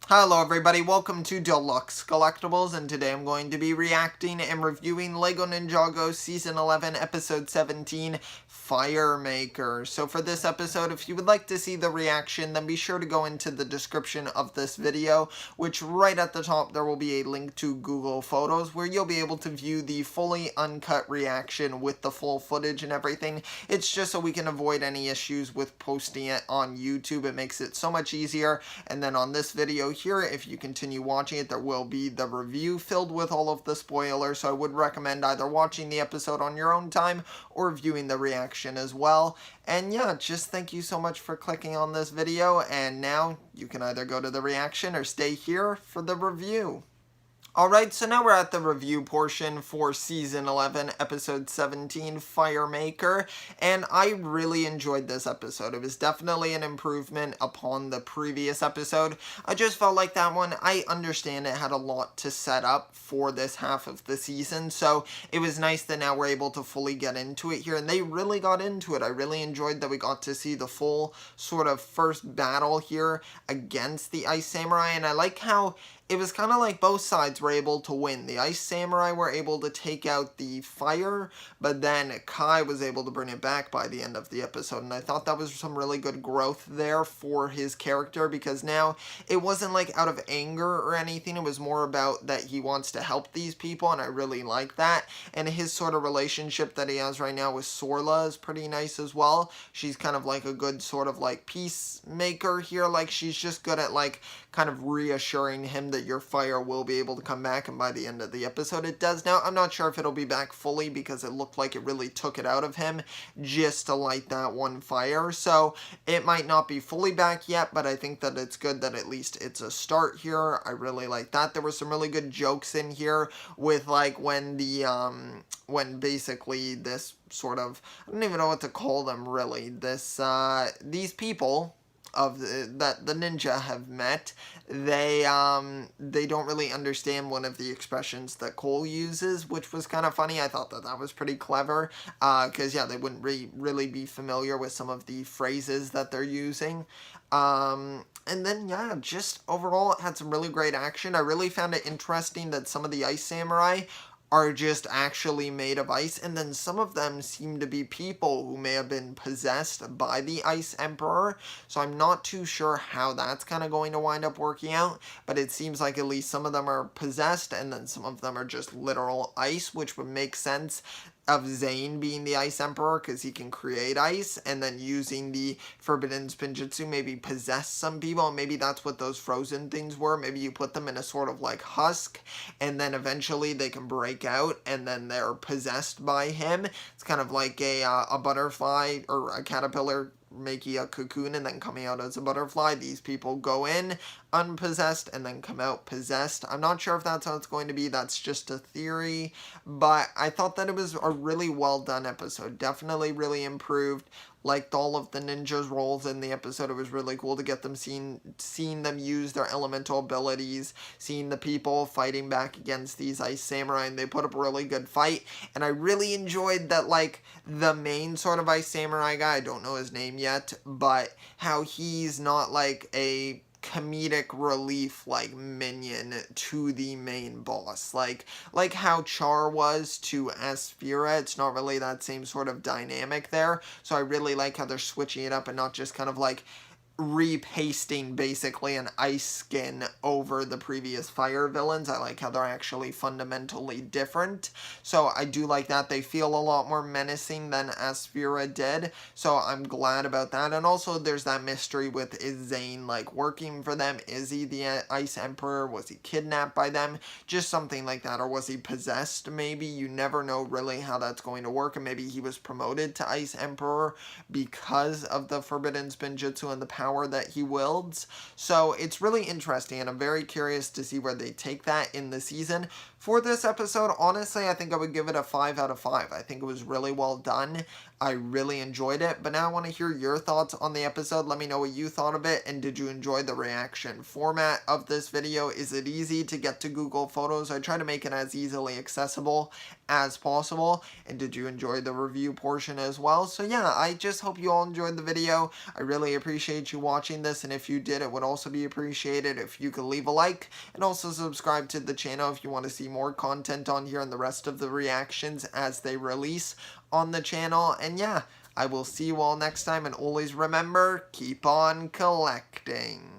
Hello everybody, welcome to Deluxe Collectibles, and today I'm going to be reacting and reviewing LEGO Ninjago Season 11, Episode 17, Firemaker. So for this episode, if you would like to see the reaction, then be sure to go into the description of this video, which right at the top there will be a link to Google Photos, where you'll be able to view the fully uncut reaction with the full footage and everything. It's just so we can avoid any issues with posting it on YouTube. It makes it so much easier. And then on this video here, if you continue watching it, there will be the review filled with all of the spoilers, so I would recommend either watching the episode on your own time or viewing the reaction as well. And yeah, just thank you so much for clicking on this video, and now you can either go to the reaction or stay here for the review. Alright, so now we're at the review portion for Season 11, Episode 17, Firemaker, and I really enjoyed this episode. It was definitely an improvement upon the previous episode. I just felt like that one, I understand it had a lot to set up for this half of the season, so it was nice that now we're able to fully get into it here, and they really got into it. I really enjoyed that we got to see the full sort of first battle here against the Ice Samurai, and I like how it was kind of like both sides were able to win. The Ice Samurai were able to take out the fire, but then Kai was able to bring it back by the end of the episode. And I thought that was some really good growth there for his character, because now it wasn't like out of anger or anything. It was more about that he wants to help these people, and I really like that. And his sort of relationship that he has right now with Sorla is pretty nice as well. She's kind of like a good sort of like peacemaker here. Like, she's just good at like kind of reassuring him that your fire will be able to come back, and by the end of the episode it does. Now, I'm not sure if it'll be back fully, because it looked like it really took it out of him just to light that one fire, so it might not be fully back yet, but I think that it's good that at least it's a start here. I really like that. There were some really good jokes in here with like when the when basically this sort of, I don't even know what to call them really, this these people of that the ninja have met, they don't really understand one of the expressions that Cole uses, which was kind of funny. I thought that that was pretty clever, because yeah, they wouldn't really be familiar with some of the phrases that they're using. And then yeah, just overall it had some really great action. I really found it interesting that some of the Ice Samurai are just actually made of ice, and then some of them seem to be people who may have been possessed by the Ice Emperor, so I'm not too sure how that's kind of going to wind up working out, but it seems like at least some of them are possessed, and then some of them are just literal ice, which would make sense of Zane being the Ice Emperor, because he can create ice, and then using the Forbidden Spinjitzu maybe possess some people, and maybe that's what those frozen things were. Maybe you put them in a sort of like husk, and then eventually they can break out, and then they're possessed by him. It's kind of like a butterfly or a caterpillar making a cocoon and then coming out as a butterfly. These people go in unpossessed and then come out possessed. I'm not sure if that's how it's going to be. That's just a theory, but I thought that it was a really well done episode. Definitely really improved. Liked all of the ninjas' roles in the episode. It was really cool to get them seeing them use their elemental abilities, seeing the people fighting back against these Ice Samurai, and they put up a really good fight. And I really enjoyed that, like, the main sort of Ice Samurai guy, I don't know his name yet, but how he's not like a comedic relief like minion to the main boss, like how Char was to Asphyra. It's not really that same sort of dynamic there, so I really like how they're switching it up and not just kind of like repasting basically an ice skin over the previous fire villains. I like how they're actually fundamentally different, so I do like that. They feel a lot more menacing than Asphyra did, so I'm glad about that. And also there's that mystery with, is Zane like working for them? Is he the Ice Emperor? Was he kidnapped by them? Just something like that. Or was he possessed maybe? You never know really how that's going to work, and maybe he was promoted to Ice Emperor because of the Forbidden Spinjitzu and the power that he wields. So it's really interesting, and I'm very curious to see where they take that in the season. For this episode, honestly, I think I would give it a 5 out of 5. I think it was really well done. I really enjoyed it, but now I want to hear your thoughts on the episode. Let me know what you thought of it, and did you enjoy the reaction format of this video? Is it easy to get to Google Photos? I try to make it as easily accessible as possible, and did you enjoy the review portion as well? So yeah, I just hope you all enjoyed the video. I really appreciate you watching this, and if you did, it would also be appreciated if you could leave a like, and also subscribe to the channel if you want to see more content on here and the rest of the reactions as they release on the channel. And yeah, I will see you all next time, and always remember, keep on collecting.